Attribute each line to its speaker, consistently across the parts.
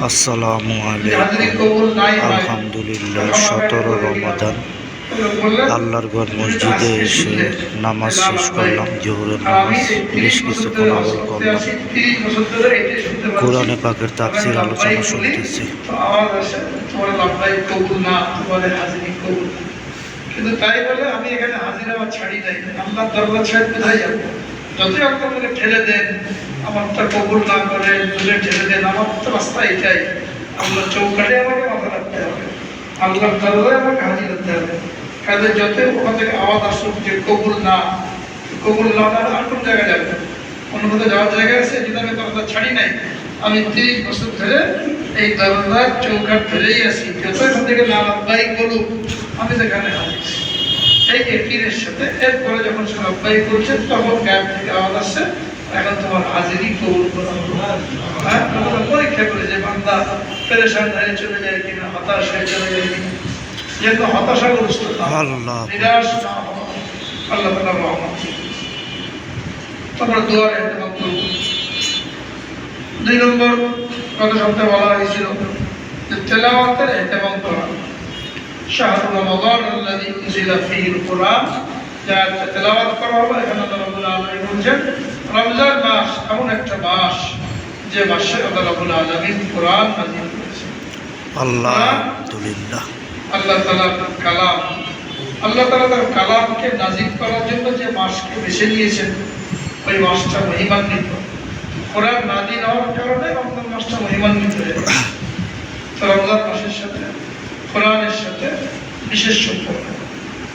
Speaker 1: আসসালামু আলাইকুম। আলহামদুলিল্লাহ 17 রমাদান আল্লাহর ঘর মসজিদে এসে নামাজ শেষ করলাম, জোহরের নামাজ। বেশ কিছুক্ষণ আমল করলাম, কোরআনে পাকের তাফসীর আলোচনা শুনতেছি।
Speaker 2: কিন্তু তাই বলে আমি এখানে হাজির আমার ছাড়ি নাই, আল্লাহ দরবার ছাড় কোথায় যাবো? যতই আপনাকে ঠেলে দেন, আমারটা কবুল না করে দূরে ঠেলে দেন, আমার তো রাস্তা এটাই। আল্লাহ চৌকাঠে আমাকে মাথা রাখতে হবে, আল্লাহর দরবারে আমাকে হাজির হতে হবে। কাজে যতই ওখান থেকে আওয়াজ আসুক যে কবুল না আর কোন জায়গায় যাবে? অন্য কোথাও যাওয়ার জায়গা আছে? যদি আমি দরজা ছাড়ি নাই, আমি 30 বছর ধরে এই দরজার চৌকাঠ ধরেই আছি। যত এখান থেকে না লাভবাহিক বলুক, আমি সেখানে হাজির। এই একিনের সাথে এরপরে যখন সে লাভবাহিক করছে, তখন গায়েব থেকে আওয়াজ আসছে, এখন তোমার হাজিরি কবুল করা হলো। হ্যাঁ, আমরা পরীক্ষা করে যে বান্দা পেরেশান হয়ে চলে যায় কিনা, হতাশ হয়ে চলে যায় কিনা। যেহেতু হতাশাগ্রস্ত নিরাশ না হওয়া, আল্লাহ তাআলা রহমত। তোমরা দোয়ার ইহতিমাম করব। 2 নম্বর গত সপ্তাহে বলা হয়েছিল যে তেলাওয়াতের ইহতিমাম করা। শাহরু রমাদান আল্লাযী উনজিলা ফীহিল কুরআন, যা তেলাওয়াত করা হবে। এখানে আল্লাহ রাব্বুল আলামিন বলেন রমজান মাস এমন একটা মাস যে মাসে আল্লাহ রাব্বুল আলামিন কুরআন নাযিল করেছেন।
Speaker 1: আলহামদুলিল্লাহ।
Speaker 2: আল্লাহ তাআলার কালাম, আল্লাহ তাআলা তার কালামকে নাযিল করার জন্য যে মাসকে বেছে নিয়েছেন, ওই মাসটা মহিমান্বিত। কোরআন নাযিল হওয়ার কারণে রমজান মাসটা মহিমান্বিত হয়েছে। তো রমজান মাসের সাথে কোরআনের সাথে বিশেষ সম্পর্ক।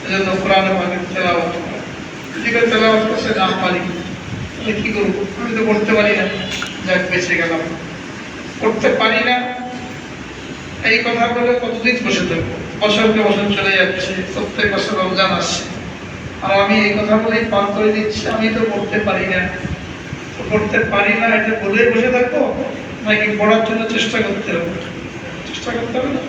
Speaker 2: এজন্য কোরআনে পাকের তেলাওয়াত করা। যদি কেউ তেলাওয়াত করতে না পারি, তাহলে কি করবো? আমি তো পড়তে পারি না, যাক বেঁচে গেলাম। পড়তে পারি না এই কথা বলে কতদিন বসে থাকবো? বছরকে বছর চলে যাচ্ছে, প্রত্যেক বছর রমজান আসছে, আর আমি এই কথা বলেই পার করে দিচ্ছি আমি তো পড়তে পারি না। পড়তে পারি না এটা বলেই বসে থাকবো, নাকি পড়ার জন্য চেষ্টা করতে হবে? চেষ্টা করতে হবে না?